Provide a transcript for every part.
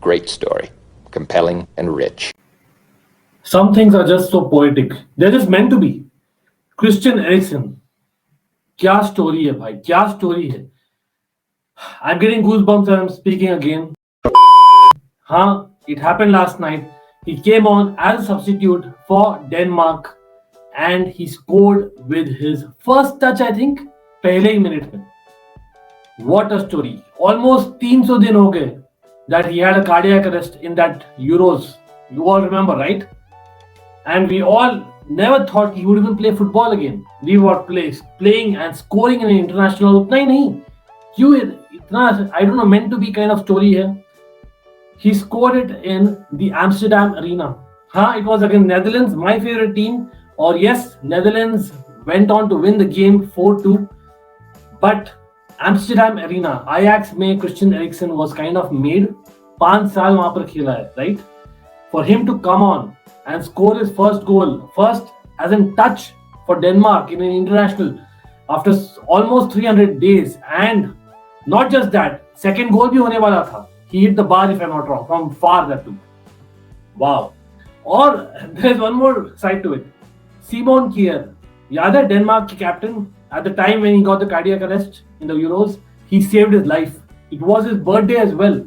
Great story. Compelling and rich. Some things are just so poetic. They're just meant to be. Christian Eriksen. क्या story है भाई, क्या story है. I'm getting goosebumps and I'm speaking again. It happened last night. He came on as a substitute for Denmark and he scored with his first touch, I think, पहले ही minute में. What a story. Almost 300 दिन हो गए that he had a cardiac arrest in that Euros. You all remember, right? And we all never thought he would even play football again. We were playing and scoring in an international. उतना ही नहीं. क्यों इतना, I don't know, meant to be kind of story here. He scored it in the Amsterdam arena. It was against Netherlands, my favorite team. Or yes, Netherlands went on to win the game 4-2. But Amsterdam arena, Ajax में Christian Eriksen was kind of made. 5 साल वहाँ पर खेला है, right? For him to come on and score his first goal, first as in touch for Denmark in an international after almost 300 days, and not just that, second goal भी होने वाला था. He hit the bar, if I'm not wrong, from far that too. Wow. Or there's one more side to it. Simon Kjær, याद है Denmark की captain, at the time when he got the cardiac arrest in the Euros, he saved his life. It was his birthday as well.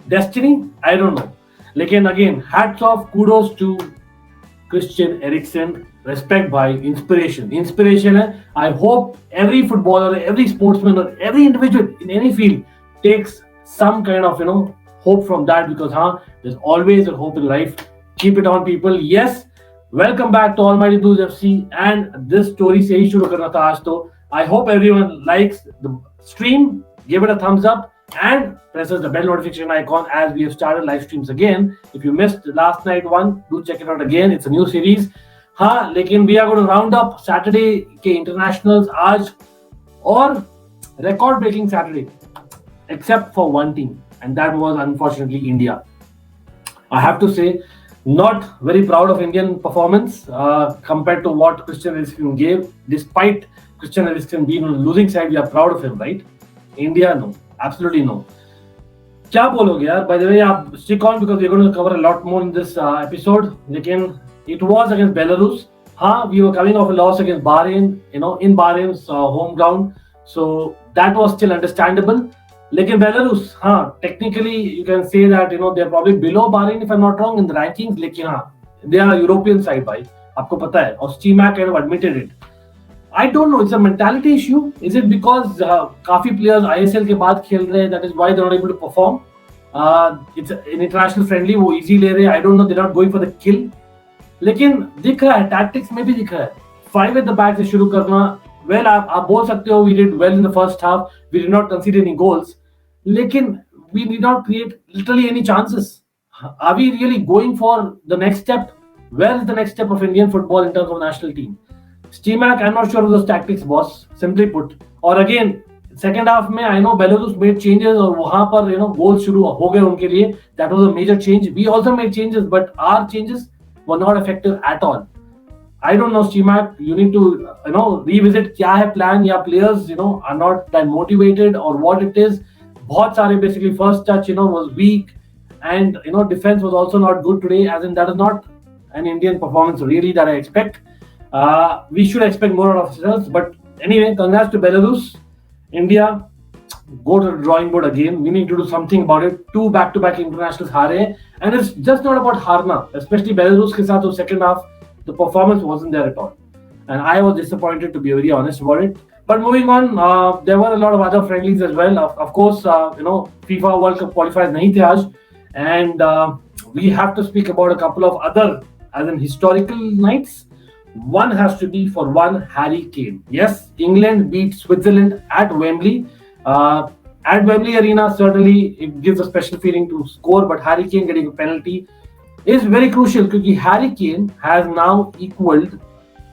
Destiny? I don't know. Lekin again, hats off, kudos to Christian Eriksen. Respect by inspiration. Inspiration hai. I hope every footballer, every sportsman, or every individual in any field takes some kind of, hope from that, because there's always a hope in life. Keep it on, people. Yes, welcome back to Almighty Blues FC, and this story se hi shuru karna tha aaj to. I hope everyone likes the stream, give it a thumbs up, and presses the bell notification icon as we have started live streams again. If you missed the last night one, do check it out again. It's a new series. लेकिन we are going to round up Saturday के internationals आज, और record breaking Saturday, except for one team, and that was unfortunately India. I have to say, not very proud of Indian performance compared to what Christian Eriksen gave. Despite Christian Eriksen being on the losing side, we are proud of him, right? India, no, absolutely no. क्या बोलोगे यार? By the way, आप stick on because we're going to cover a lot more in this episode. लेकिन it was against Belarus. We were coming off a loss against Bahrain, in Bahrain's home ground. So that was still understandable. Lekin Belarus, technically you can say that, they're probably below Bahrain if I'm not wrong in the rankings. Lekin they are a European side, bhai. Aapko pata hai. Or Stimac kind of admitted it. I don't know, it's a mentality issue. Is it because काफी players ISL के बाद खेल रहे हैं, that is why they're not able to perform? It's an international friendly, वो easy ले रहे हैं. I don't know, they're not going for the kill. लेकिन दिख रहा है, tactics में भी दिख रहा है. 5 at the back से शुरू करना. Well, आप बोल सकते हो, we did well in the first half. We did not concede any goals. लेकिन we did not create literally any chances. Are we really going for the next step? Where is the next step of Indian football in terms of national team? Stimac, I'm not sure of those tactics, boss. Simply put. Or again, second half में I know Belarus made changes और वहाँ पर goals शुरू हो गए उनके लिए. That was a major change. We also made changes, but our changes were not effective at all. I don't know, Stimac, you need to revisit क्या है plan, या players are not that motivated or what it is. बहुत सारे basically first touch was weak, and defense was also not good today, as in that is not an Indian performance really that I expect. We should expect more out of ourselves, but anyway, congrats to Belarus. India, go to the drawing board again. We need to do something about it. 2 back-to-back internationals हारे, and it's just not about हारना, especially Belarus के साथ. Second half, the performance wasn't there at all, and I was disappointed, to be very honest about it. But moving on, there were a lot of other friendlies as well. Of course, FIFA World Cup qualifiers nahi the aaj, and we have to speak about a couple of other, as in historical nights. One has to be for one Harry Kane. Yes, England beat Switzerland at Wembley. At Wembley Arena, certainly it gives a special feeling to score, but Harry Kane getting a penalty is very crucial because Harry Kane has now equaled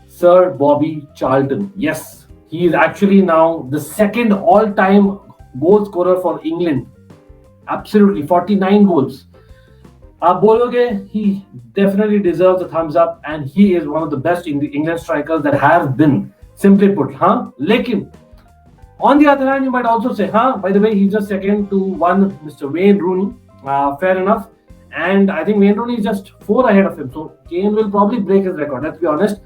Sir Bobby Charlton. Yes, he is actually now the second all-time goal scorer for England. Absolutely, 49 goals. आप बोलोगे, he definitely deserves a thumbs up, and he is one of the best England strikers that have been. Simply put, Lekin, on the other hand, you might also say, by the way, he's just second to one Mr. Wayne Rooney. fair enough. And I think Wayne Rooney is just 4 ahead of him. So Kane will probably break his record, let's be honest.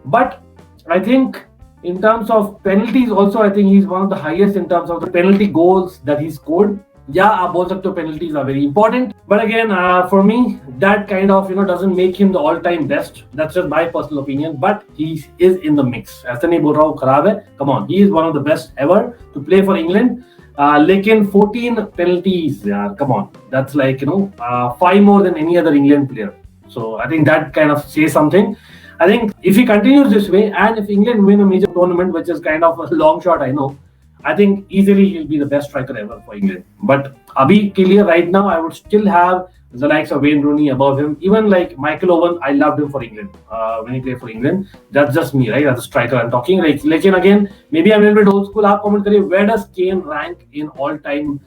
But I think in terms of penalties also, I think he's one of the highest in terms of the penalty goals that he scored. Yeah, आप बोल सकते हो penalties are very important, but again, for me, that kind of doesn't make him the all-time best. That's just my personal opinion, but he is in the mix. ऐसा नहीं बोल रहा हूँ खराब है. Come on, he is one of the best ever to play for England. लेकिन 14 penalties, यार, come on, that's like 5 more than any other England player. So I think that kind of says something. I think if he continues this way, and if England win a major tournament, which is kind of a long shot, I know, I think easily he'll be the best striker ever for England. But abhi ke liye right now, I would still have the likes of Wayne Rooney above him. Even like Michael Owen, I loved him for England when he played for England. That's just me, right? As a striker, I'm talking. Like again, maybe I'm a little bit old school. Aap comment kariye, where does Kane rank in all-time,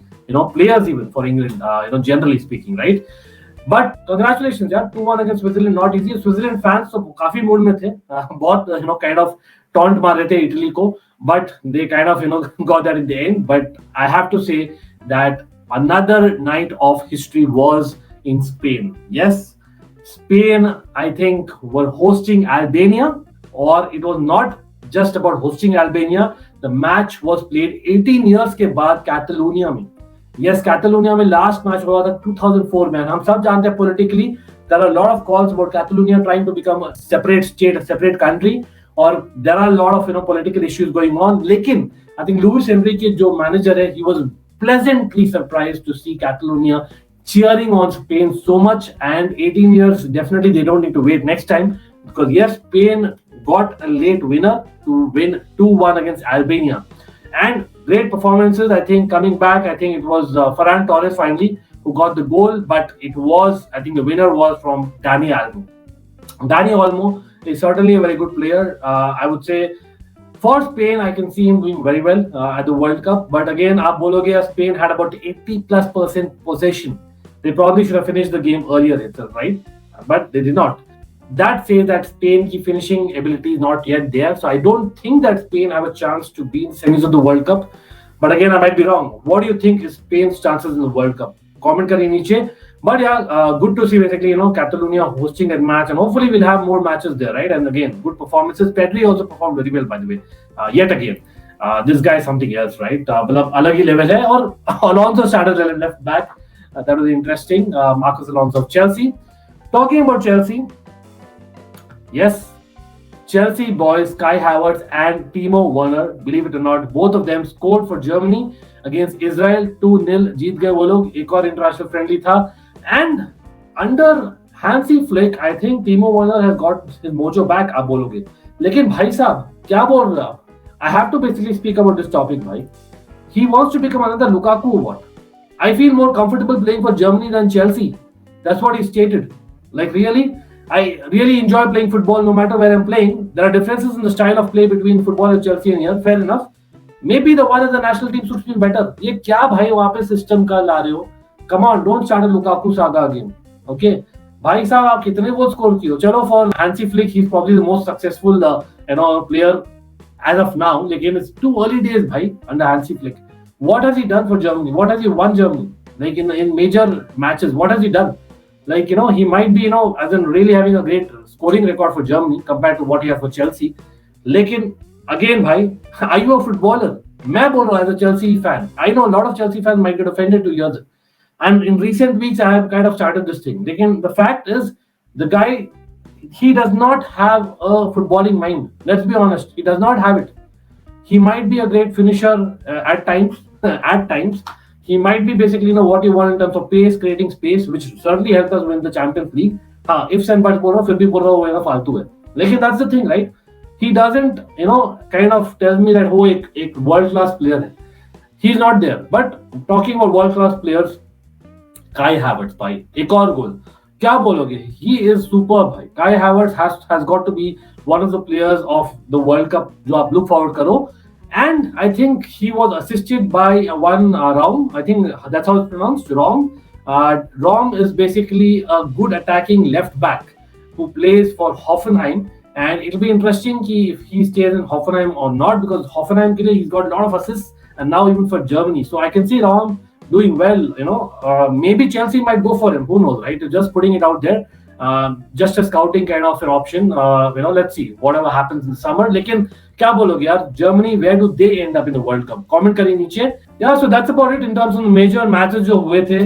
players even for England? Generally speaking, right? But congratulations, यार, 2-1 against Switzerland, not easy. Switzerland fans तो काफी mood में थे, बहुत kind of taunt मार रहे थे Italy को, but they kind of got that in the end. But I have to say that another night of history was in Spain. Yes, Spain, I think, were hosting Albania, or it was not just about hosting Albania. The match was played 18 years के बाद Catalonia में. Yes, Catalonia में last match हुआ था 2004 में. हम सब जानते हैं politically there are a lot of calls about Catalonia trying to become a separate state, a separate country, or there are a lot of political issues going on. लेकिन I think Luis Enrique जो manager है, he was pleasantly surprised to see Catalonia cheering on Spain so much. And 18 years, definitely they don't need to wait next time, because yes, Spain got a late winner to win 2-1 against Albania. And great performances, I think, coming back. I think it was Ferran Torres finally who got the goal, but I think the winner was from Dani Olmo. Dani Olmo is certainly a very good player. I would say for Spain, I can see him doing very well at the World Cup. But again, aap bologe, Spain had about 80+% possession. They probably should have finished the game earlier itself, right? But they did not. That says that Spain's finishing ability is not yet there. So I don't think that Spain have a chance to be in semis of the World Cup. But again, I might be wrong. What do you think is Spain's chances in the World Cup? Comment kariye niche. But yeah, good to see basically, Catalonia hosting that match, and hopefully we'll have more matches there, right? And again, good performances. Pedri also performed very well, by the way. Yet again, this guy is something else, right? Alag hi level hai. Or Alonso started left back. That was interesting. Marcus Alonso of Chelsea. Talking about Chelsea, yes, Chelsea boys, Kai Havertz and Timo Werner, believe it or not, both of them scored for Germany against Israel. 2-0 जीत गए वो लोग. एक और international friendly था. And under Hansi Flick, I think Timo Werner has got his mojo back. आप बोलोगे, लेकिन भाई साहब क्या बोल रहे हो? I have to basically speak about this topic, भाई. He wants to become another Lukaku or what? I feel more comfortable playing for Germany than Chelsea. That's what he stated. Like really? I really enjoy playing football no matter where I'm playing. There are differences in the style of play between football and Chelsea and here. Fair enough. Maybe the one in the national team suits me better. ये क्या भाई वहाँ पे system का ला रहे हो? Come on, don't start a Lukaku saga again. Okay? भाई साहब आप कितने goals score किए हो? चलो, for Hansi Flick, he's probably the most successful player as of now. लेकिन it's too early days भाई under Hansi Flick. What has he done for Germany? What has he won Germany? Like in major matches, what has he done? Like, he might be, as in really having a great scoring record for Germany compared to what he has for Chelsea. Lekin, again, bhai, are you a footballer? मैं बोल रहा हूँ as a Chelsea fan. I know a lot of Chelsea fans might get offended to hear this. And in recent weeks, I have kind of started this thing. Lekin, the fact is, the guy, he does not have a footballing mind. Let's be honest. He does not have it. He might be a great finisher at times. At times. He might be basically what you want in terms of pace, creating space, which certainly helped us win the Champions League. Ifs and buts बोल रहा हूँ, फिर भी बोल रहा हूँ वो फालतू है. लेकिन that's the thing, right? He doesn't, kind of tell me that वो एक world class player है. He's not there. But talking about world class players, Kai Havertz भाई, एक और गोल. क्या बोलोगे? He is superb भाई. Kai Havertz has got to be one of the players of the World Cup जो आप look forward करो. And I think he was assisted by one Raum. I think that's how it's pronounced, Raum. Raum is basically a good attacking left back who plays for Hoffenheim. And it'll be interesting if he stays in Hoffenheim or not, because Hoffenheim, he's got a lot of assists, and now even for Germany. So I can see Raum doing well. Maybe Chelsea might go for him. Who knows, right? Just putting it out there. Just a scouting kind of an option. Let's see whatever happens in the summer. लेकिन क्या बोलोगे यार? Germany, where do they end up in the World Cup? Comment करिए नीचे. Yeah, so that's about it in terms of the major matches जो हुए थे.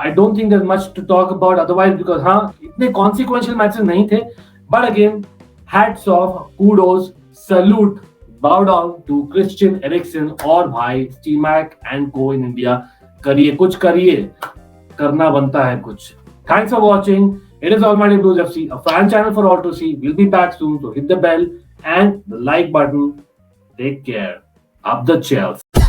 I don't think there's much to talk about otherwise because हाँ इतने consequential matches नहीं थे. But again, hats off, kudos, salute, bow down to Christian Eriksen और भाई Stimac and Co in India. करिए कुछ करिए, करना बनता है कुछ. Thanks for watching. It is Almighty Blues FC, a fan channel for all to see. We'll be back soon, so hit the bell and the like button. Take care. Up the Chelsea.